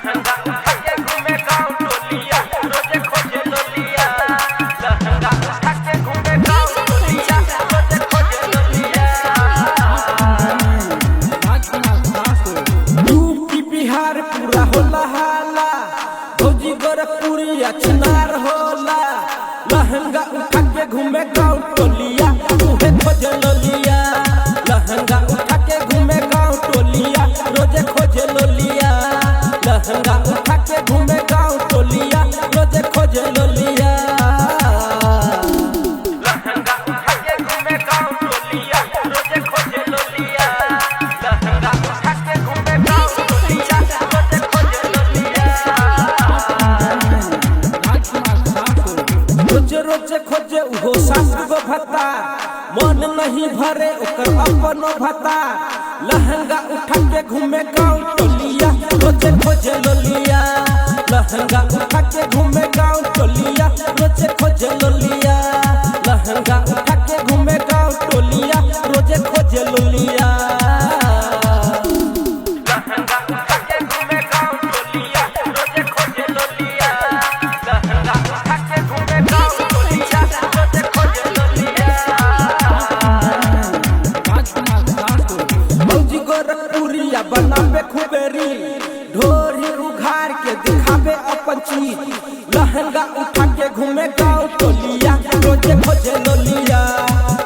लहंगा उठा के घूमे गाँव टोलिया रोजे खोजे लोलिया। लहंगा उठा के घूमे गाँव टोलिया रोजे खोजे लोलिया। यूपी बिहार पूरा होला हाला, भौजी गोरखपुरी अचनार होला। लहंगा उठा के घूमे गाँव टोलिया उहे खोजे लोलिया। लहंगा उठा के घूमे गाँव टोलिया रोजे खोजे लोलिया। लहंगा उठा के घूमे गाँव टोलिया रोजे खोजे लोलिया। लहंगा उठा के घूमे गाँव टोलिया रोजे खोजे लोलिया। लहंगा उठा के घूमे गाँव टोलिया रोजे खोजे लोलिया। रोजे रोजे खोजे उहो सास गो भत्ता, मन नहीं भरे ओकर अपनो भत्ता। लहंगा उठा के घूमे गाँव टोलिया रोजे खोजे लोलिया। लहंगा उठा के घूमे गाँव टोलिया रोजे खोजे लोलिया। लहंगा उठा के घूमे गाँव टोलिया रोजे खोजे लोलिया। लहंगा उठा के घूमे गाँव टोलिया रोजे खोजे लोलिया। लहंगा उठा के घूमे गाँव टोलिया रोजे खोजे लोलिया। भौजी गोरखपुरिया बनावे खुबेरी, ढोरी उघार के दिखावे अपन चीज। लहंगा उठा के घूमे गाँव टोलिया रोजे खोजे लोलिया।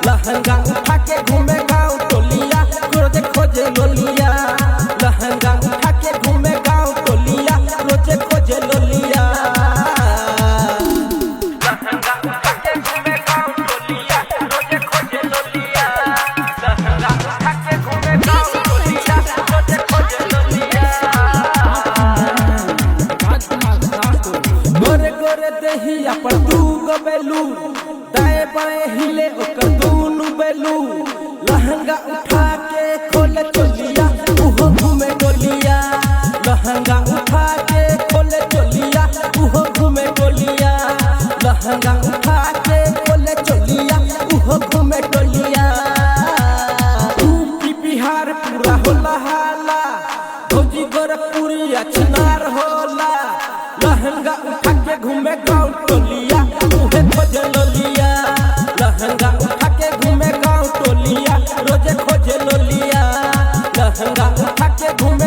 लहंगा उठा के घूमे गाँव टोलिया रोजे खोजे लोलिया। लहंगा उठा के घूमे गाँव टोलिया रोजे खोजे लोलिया। लहंगा उठा के घूमे गाँव टोलिया रोजे खोजे लोलिया। लहंगा उठा के घूमे गाँव टोलिया रोजे खोजे लोलिया। गोरे गोरे देहिया पर दू गो बेलू, दाएं बाएं हिले ओकर दूनु बेलू। लहंगा उठा के खोले चोलिया उहो घूमे गोलिया। लहंगा उठा के खोले चोलिया उहो घूमे गोलिया। लहंगा उठा के खोले चोलिया उहो घूमे टोलिया। यूपी बिहार पूरा होला हाला, भौजी गोरखपुरी अचनार होला। लहंगा उठा के घूमे गाँव टोलिया उहे खोजे लोलिया। लहंगा उठा के घूमे गाँव टोलिया रोजे खोजे लोलिया। लहंगा उठा के घूमे